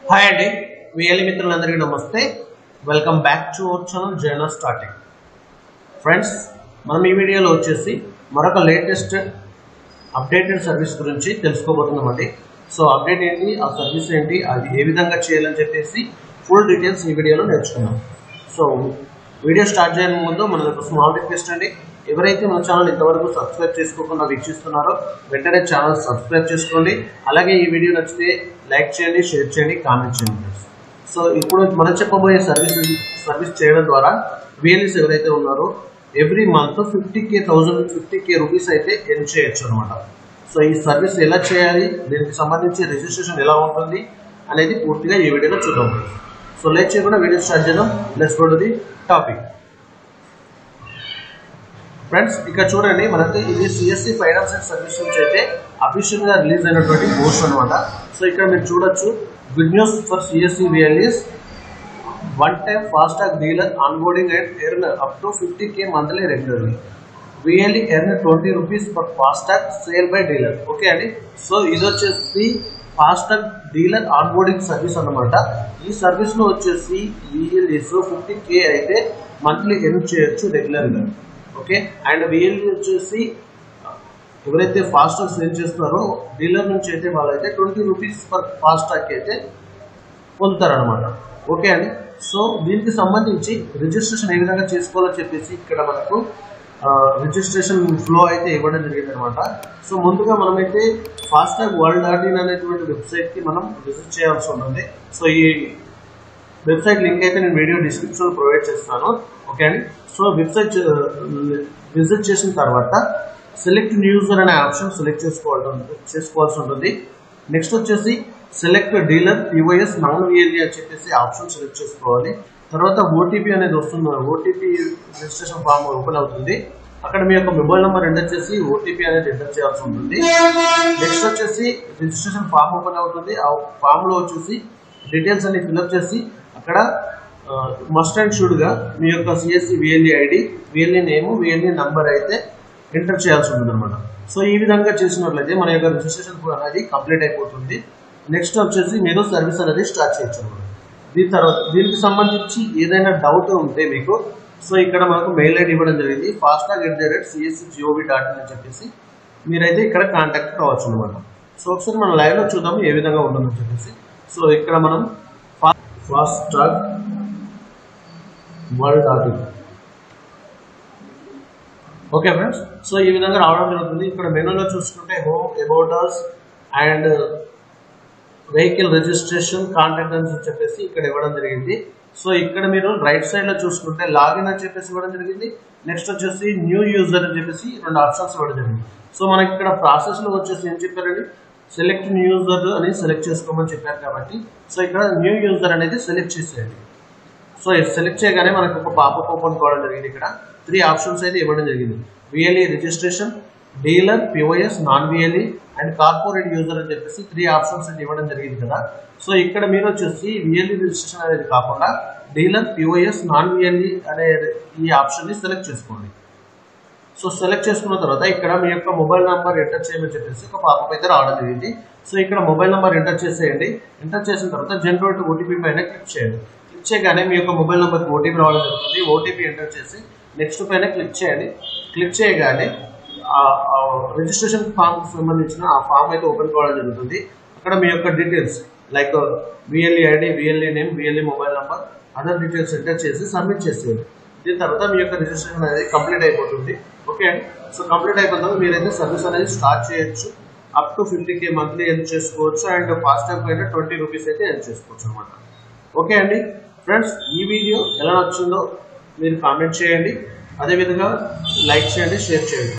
Hi అండి VLE మిత్రులందరికీ నమస్తే. Welcome back to our channel journal starting. Friends, మనం ఈ వీడియోలో వచ్చేసి మరొక లేటెస్ట్ అప్డేటెడ్ సర్వీస్ గురించి తెలుసుకోబోతున్నామండి. సో అప్డేట్ ఏంటి, ఆ సర్వీస్ ఏంటి, అది ఏ విధంగా చేయాలని చెప్పేసి ఫుల్ డీటెయిల్స్ ఈ వీడియోలో నేర్చుకున్నాం. సో వీడియో స్టార్ట్ చేయడం ముందు మనది ఒక స్మాల్ రిక్వెస్ట్ అండి. ఎవరైతే మన ఛానల్ ఇంతవరకు సబ్స్క్రైబ్ చేసుకోకుండా వీక్షిస్తున్నారో వెంటనే ఛానల్ సబ్స్క్రైబ్ చేసుకోండి. అలాగే ఈ వీడియో నచ్చితే లైక్ చేయండి, షేర్ చేయండి, కామెంట్ చేయండి. సో ఇప్పుడు మనం చెప్పబోయే సర్వీస్ చేయడం ద్వారా విఎల్ఈస్ ఎవరైతే ఉన్నారో ఎవ్రీ మంత్ 50K రూపీస్ అయితే ఎర్న్ చేయొచ్చు అనమాట. సో ఈ సర్వీస్ ఎలా చేయాలి, దీనికి సంబంధించి రిజిస్ట్రేషన్ ఎలా ఉంటుంది అనేది పూర్తిగా ఈ వీడియోలో చూద్దాం. సో లేట్ చేయకుండా వీడియో స్టార్ట్ చేద్దాం. Let's go to the topic. Friends, ఇక్కడ చూడండి, మనకి ఇది సిఎస్సి ఫైనాన్స్ అండ్ సర్వీస్ నుంచి అయితే అఫీషియల్ గా రిలీజ్ అయినటువంటి పోస్ట్ అనమాట. సో ఇక్కడ మీరు చూడొచ్చు, good news for CSC VLEs, one time FASTag dealer onboarding and earn up to 50K monthly regularly. VLE earn 20 rupees for FASTag sale by dealer. Okay అండి. So ఇది వచ్చేసి FASTag dealer onboarding service అనమాట. ఈ service లో వచ్చేసి VLEs 50K అయితే monthly earn చేయొచ్చు regular గా. ఓకే, అండ్ విఎల్ఈ వచ్చేసి ఎవరైతే ఫాస్టాగ్ సేల్ చేస్తున్నారో డీలర్ నుంచి అయితే వాళ్ళైతే 20 రూపీస్ పర్ ఫాస్టాగ్ అయితే పొందుతారనమాట. ఓకే అండి. సో దీనికి సంబంధించి రిజిస్ట్రేషన్ ఏ విధంగా చేసుకోవాలని చెప్పేసి ఇక్కడ మనకు రిజిస్ట్రేషన్ ఫ్లో అయితే ఇవ్వడం జరిగింది అనమాట. సో ముందుగా మనమైతే ఫాస్టాగ్ world.in అనేటువంటి వెబ్సైట్ కి మనం విజిట్ చేయాల్సి ఉంటుంది. సో ఈ వెబ్సైట్ లింక్ అయితే నేను వీడియో డిస్క్రిప్షన్ ప్రొవైడ్ చేస్తాను. ఓకే అండి. సో వెబ్సైట్ విజిట్ చేసిన తర్వాత సెలెక్ట్ న్యూ యూజర్ అనే ఆప్షన్ సెలెక్ట్ చేసుకోవాల్సి ఉంటుంది. నెక్స్ట్ వచ్చేసి select dealer POS non VLE అని చెప్పేసి ఆప్షన్ సెలెక్ట్ చేసుకోవాలి. తర్వాత ఓటీపీ అనేది వస్తుంది. ఓటీపీ రిజిస్ట్రేషన్ ఫామ్ ఓపెన్ అవుతుంది. అక్కడ మీ యొక్క మొబైల్ నెంబర్ ఎంటర్ చేసి ఓటీపీ అనేది ఎంటర్ చేయాల్సి ఉంటుంది. నెక్స్ట్ వచ్చేసి రిజిస్ట్రేషన్ ఫామ్ ఓపెన్ అవుతుంది. ఆ ఫామ్ లో వచ్చేసి డీటెయిల్స్ అన్ని ఫిల్అప్ చేసి అక్కడ మస్ట్ అండ్ షుడ్ గా మీ యొక్క CSC VLE ID, VLE name, VLE number అయితే ఎంటర్ చేయాల్సి ఉంటుంది అనమాట. సో ఈ విధంగా చేసినట్లయితే మన యొక్క రిజిస్ట్రేషన్ అనేది కంప్లీట్ అయిపోతుంది. నెక్స్ట్ వచ్చేసి మీరు సర్వీస్ అనేది స్టార్ట్ చేయొచ్చు అనమాట. దీని తర్వాత దీనికి సంబంధించి ఏదైనా డౌట్ ఉంటే మీకు, సో ఇక్కడ మనకు మెయిల్ ఐడి ఇవ్వడం జరిగింది, fastag@cscgov.in అని చెప్పేసి మీరైతే ఇక్కడ కాంటాక్ట్ కావచ్చు అనమాట. సో ఒకసారి మనం లైవ్ లో చూద్దాము ఏ విధంగా ఉంటుందని చెప్పేసి. సో ఇక్కడ మనం FASTag world.in. Okay friends, so ఈ విధంగా రావడం జరుగుతుంది. ఇక్కడ మెనూలో చూసుకుంటే home, about us and vehicle registration, contact అని చెప్పేసి ఇక్కడ ఇవ్వడం జరిగింది. సో ఇక్కడ మీరు రైట్ సైడ్ లో చూసుకుంటే లాగిన్ అని చెప్పేసి ఇవ్వడం జరిగింది. నెక్స్ట్ వచ్చేసి న్యూ యూజర్ అని చెప్పేసి 2 ఆప్షన్స్ ఇవ్వడం జరిగింది. సో మనకి ఇక్కడ ప్రాసెస్ లో వచ్చేసి ఏం చెప్పారండి, సెలెక్ట్ న్యూ యూజర్ అని సెలెక్ట్ చేసుకోమని చెప్పారు కాబట్టి సో ఇక్కడ న్యూ యూజర్ అనేది సెలెక్ట్ చేసేయండి. సో సెలెక్ట్ చేయగానే మనకు ఒక పాపప్ ఓపెన్ కావడం జరిగింది. ఇక్కడ 3 ఆప్షన్స్ అయితే ఇవ్వడం జరిగింది. VLE registration, dealer, POS, non VLE and corporate user అని చెప్పేసి 3 ఆప్షన్స్ అయితే ఇవ్వడం జరిగింది కదా. సో ఇక్కడ మీరు వచ్చేసి విఎల్ఈ రిజిస్ట్రేషన్ అనేది కాకుండా డీలర్, పిఓఎస్, నాన్ విఎల్ఈ అనే ఈ ఆప్షన్ ని సెలెక్ట్ చేసుకోండి. సో సెలెక్ట్ చేసుకున్న తర్వాత ఇక్కడ మీ యొక్క మొబైల్ నెంబర్ ఎంటర్ చేయమని చెప్పేసి ఒక పాపప్ అయితే రావడం జరిగింది. సో ఇక్కడ మొబైల్ నెంబర్ ఎంటర్ చేసేయండి. ఎంటర్ చేసిన తర్వాత జనరేట్ ఓటీపీ పైన క్లిక్ చేయండి. క్లిక్ చేయగానే మీ యొక్క మొబైల్ నెంబర్కి ఓటీపీ రావడం జరుగుతుంది. ఓటీపీ ఎంటర్ చేసి నెక్స్ట్ పైన క్లిక్ చేయండి. క్లిక్ చేయగానే రిజిస్ట్రేషన్ ఫామ్ కి సంబంధించిన ఆ ఫామ్ అయితే ఓపెన్ కావడం జరుగుతుంది. అక్కడ మీ యొక్క details like VLE ID, VLE name, VLE mobile number, other details enter చేసి సబ్మిట్ చేసేయండి. దీని తర్వాత మీ యొక్క రిజిస్ట్రేషన్ అనేది కంప్లీట్ అయిపోతుంది. ఓకే అండి. సో కంప్లీట్ అయిపోయిన తర్వాత మీరైతే సర్వీస్ అనేది స్టార్ట్ చేయొచ్చు. Up to 50K monthly earn చేసుకోవచ్చు అండ్ ఫాస్టాగ్ పైన 20 రూపీస్ అయితే ఎర్న్ చేసుకోవచ్చు అనమాట. ఓకే అండి. ఫ్రెండ్స్, ఈ వీడియో ఎలా నచ్చిందో మీరు కామెంట్ చేయండి. అదేవిధంగా లైక్ చేయండి, షేర్ చేయండి.